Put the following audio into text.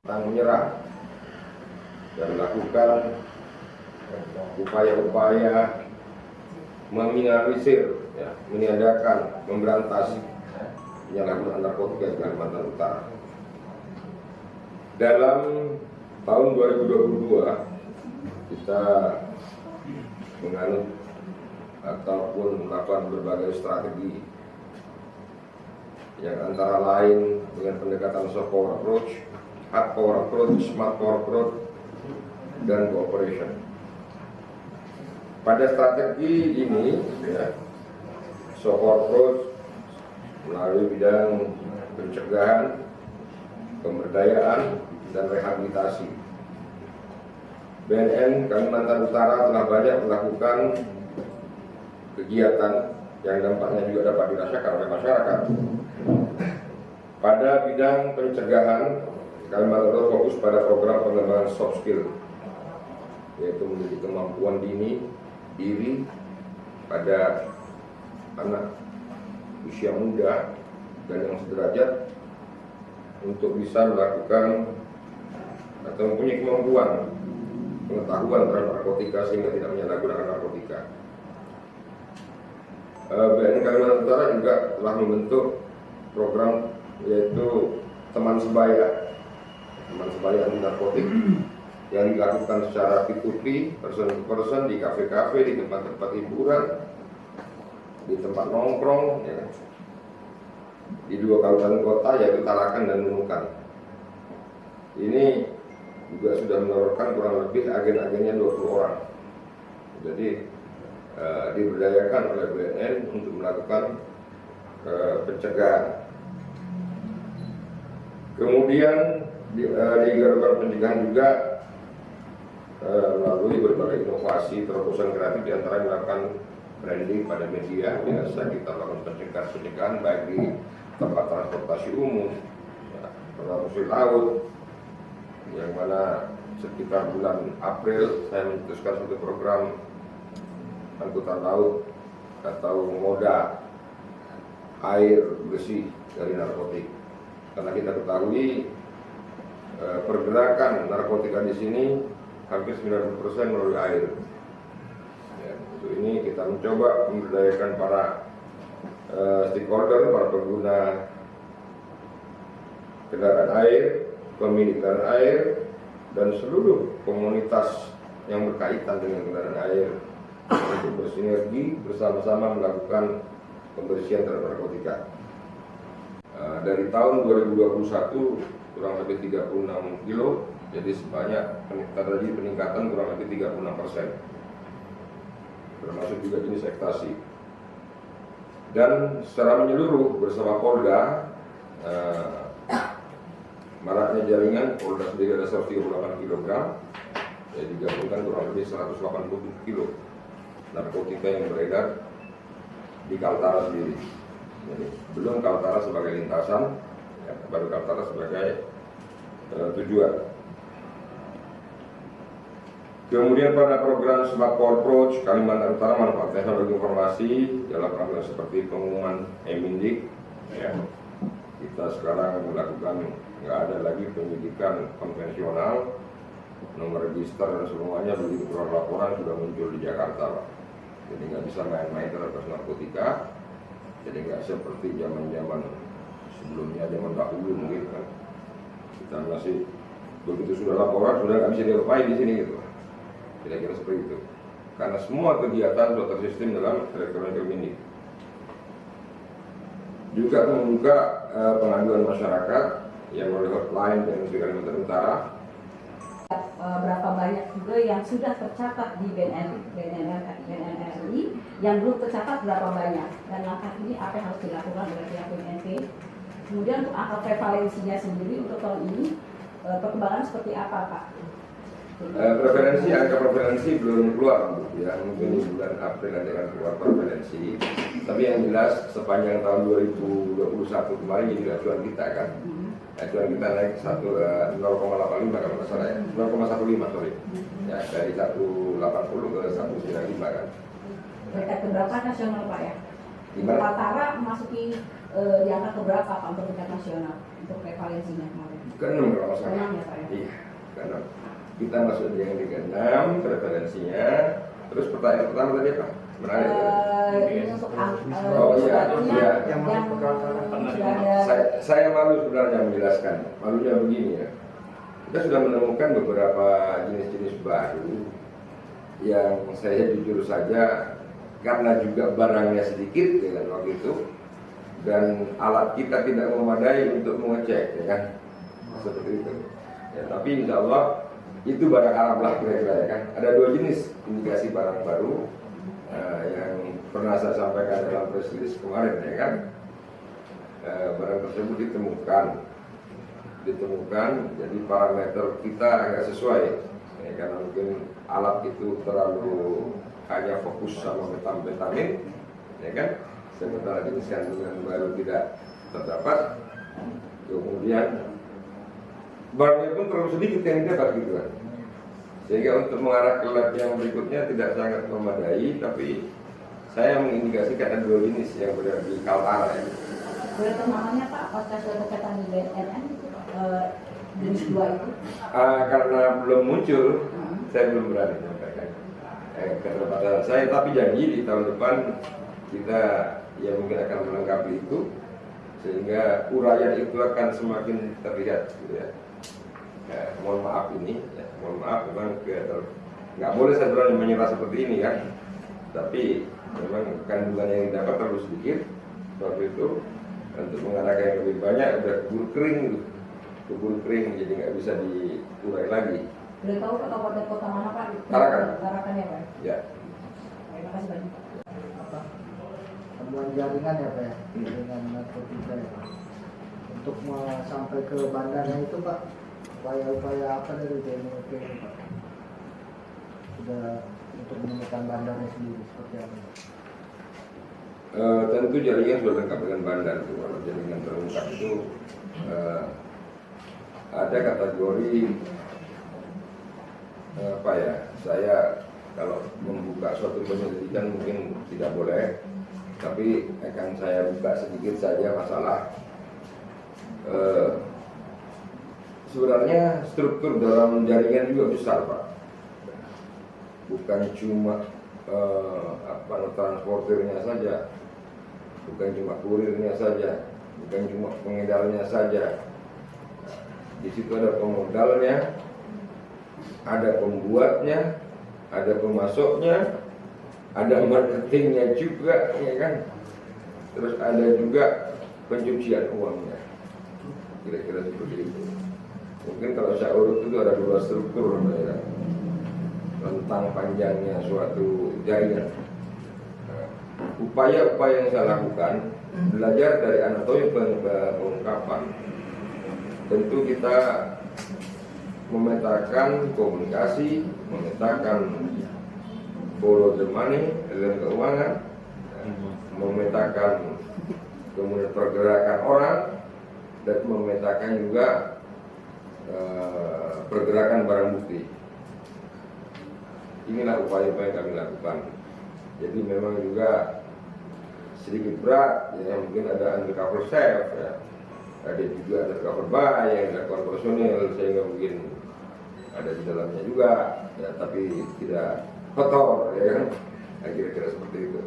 pantang menyerah dan melakukan upaya-upaya meminimalisir, meniadakan, memberantas penyalahgunaan narkotika di Kalimantan Utara. Dalam tahun 2022 kita menganut ataupun melakukan berbagai strategi yang antara lain dengan pendekatan soft power approach, hard power approach, smart power approach, dan cooperation. Pada strategi ini, soft power approach melalui bidang pencegahan, pemberdayaan, dan rehabilitasi. BNN Kalimantan Utara telah banyak melakukan kegiatan yang dampaknya juga dapat dirasakan oleh masyarakat. Pada bidang pencegahan, Kalimantan Utara fokus pada program pengembangan soft skill, yaitu memiliki kemampuan diri pada anak usia muda dan yang sederajat untuk bisa melakukan atau mempunyai kemampuan pengetahuan terhadap narkotika sehingga tidak menyalahgunakan narkotika. BNN Kalimantan Utara juga telah membentuk program yaitu teman sebaya anti narkotik yang dilakukan secara P2P, person to person, di kafe-kafe, di tempat-tempat hiburan, di tempat nongkrong, di 2 kabupaten kota yaitu Tarakan dan Nunukan. Ini juga sudah menelurkan kurang lebih agen-agennya 20 orang. Jadi diberdayakan oleh BNN untuk melakukan pencegahan. Kemudian dilakukan pencegahan juga melalui berbagai inovasi terobosan kreatif, diantara melakukan branding pada media. Biasa kita lakukan pencegahan baik di tempat transportasi umum, transportasi laut, yang mana sekitar bulan April saya mencetuskan satu program angkutan laut atau moda air bersih dari narkotik. Karena kita ketahui pergerakan narkotika di sini hampir 90% melalui air. Untuk ini kita mencoba memberdayakan para stakeholder, para pengguna kendaraan air, pemilik kendaraan air, dan seluruh komunitas yang berkaitan dengan kendaraan air untuk bersinergi bersama-sama melakukan pembersihan terhadap narkotika. Dari tahun 2021 kurang lebih 36 kilo, jadi sebanyak terjadi peningkatan kurang lebih 36%, termasuk juga jenis ekstasi. Dan secara menyeluruh bersama Polda, maraknya jaringan Polda sendiri ada 138 kg, ya digabungkan kurang lebih 180 kilo narkotika yang beredar di Kaltara sendiri. Jadi, belum Kaltara sebagai lintasan, baru Kaltara sebagai tujuan. Kemudian pada program Smart Power Approach, Kalimantan Utara manfaat teknologi informasi dalam program seperti pengumuman eMindik. Kita sekarang melakukan, nggak ada lagi penyidikan konvensional, nomor register dan semuanya begitu keluar laporan sudah muncul di Jakarta, Pak. Jadi nggak bisa main-main terhadap narkotika. Jadi nggak seperti zaman-zaman sebelumnya, zaman dahulu mungkin kan. Kita masih begitu sudah laporan sudah nggak bisa diapain di sini gitu. Kira-kira seperti itu. Karena semua kegiatan sudah tersistem dalam elektronik ini. Juga membuka pengaduan masyarakat yang melalui hotline dan Kalimantan Utara. Berapa banyak juga yang sudah tercatat di BNN RI, yang belum tercatat berapa banyak, dan langkah ini apa yang harus dilakukan oleh pihak BNP. Kemudian untuk angka prevalensinya sendiri untuk tahun ini perkembangan seperti apa, Pak? Angka prevalensi belum keluar, ya, mungkin di bulan April nanti akan keluar prevalensi. Tapi yang jelas sepanjang tahun 2021 kemarin jadi acuan kita kan. Acuan kita naik 0,85 kalau nggak salah ya, 0,15 sorry, ya dari 180 ke 195 kan. Peringkat keberapa nasional, Pak ya? Kaltara memasuki di angka keberapa Pak untuk tingkat nasional untuk prevalensinya kemarin? ke-6 kalau nggak salah. Ke-6 ya Pak ya? Iya, ke-6. Kita masuk di yang ke-6 preferensinya. Terus pertanyaan pertama tadi apa? Menarik. Ini untuk Oh iya, iya. yang sudah ada. Saya malu sebenarnya menjelaskan. Malunya begini ya. Kita sudah menemukan beberapa jenis-jenis baru yang saya jujur saja karena juga barangnya sedikit dengan waktu itu dan alat kita tidak memadai untuk mengecek, ya kan, seperti itu. Ya, tapi insya Allah itu barang Arab lah kira-kira, ya kan. Ada 2 jenis indikasi barang baru yang pernah saya sampaikan dalam press release kemarin, ya kan. Barang tersebut ditemukan, jadi parameter kita agak sesuai, ya, karena mungkin alat itu terlalu hanya fokus sama metamfetamin, ya kan. Sementara jenis kandungan baru tidak terdapat. Kemudian barangnya pun terlalu sedikit yang didapat gitu kan. Sehingga untuk mengarah ke lab yang berikutnya tidak sangat memadai, tapi saya mengindikasikan ada 2 jenis yang berada di Kaltara ya. Boleh tahu namanya Pak, apakah sudah tercatat di BNN jenis 2 itu? Karena belum muncul, saya belum berani menyampaikan keterbatasan saya, tapi janji di tahun depan kita ya mungkin akan melengkapi itu sehingga uraian itu akan semakin terlihat gitu ya. Mohon maaf ini, ya, mohon maaf memang nggak boleh saya berani menyerah seperti ini kan, tapi memang kandungan yang didapat terlalu sedikit waktu itu. Untuk mengarahkan yang lebih banyak udah keburu kering jadi nggak bisa diurai lagi. Boleh tahu Pak kabupaten kota mana Pak? Tarakan. Tarakan ya Pak? Ya. Terima kasih banyak. Temuan jaringan ya Pak ya, jaringan narkotika ya Pak. Untuk sampai ke bandarnya itu Pak, upaya-upaya apa dari BNP ini Pak? Sudah untuk menemukan bandarnya sendiri seperti apa Pak? Tentu jaringan sudah lengkap dengan bandar. Kalau jaringan terungkap itu ada kategori apa ya? Saya kalau membuka suatu penyelidikan mungkin tidak boleh, tapi akan saya buka sedikit saja masalah. Sebenarnya struktur dalam jaringan juga besar Pak. Bukan cuma transportirnya saja, bukan cuma kurirnya saja, bukan cuma pengedarnya saja. Di situ ada pemodalnya, ada pembuatnya, ada pemasoknya, ada marketingnya juga, ya kan. Terus ada juga pencucian uangnya, kira-kira seperti itu. Mungkin kalau saya urut itu ada 2 struktur, ya, tentang panjangnya suatu jaringan. Upaya-upaya yang saya lakukan belajar dari anatomi pengungkapan. Tentu kita memetakan komunikasi, memetakan follow the money, aliran keuangan, memetakan kemudian pergerakan orang, dan memetakan juga pergerakan barang bukti. Inilah upaya-upaya yang kami lakukan. Jadi memang juga sedikit berat, ya, mungkin ada undercover chef, ya. Ada juga undercover buy yang dilakukan personil, sehingga mungkin ada di dalamnya juga, ya, tapi tidak kotor, ya kan? Kira-kira seperti itu.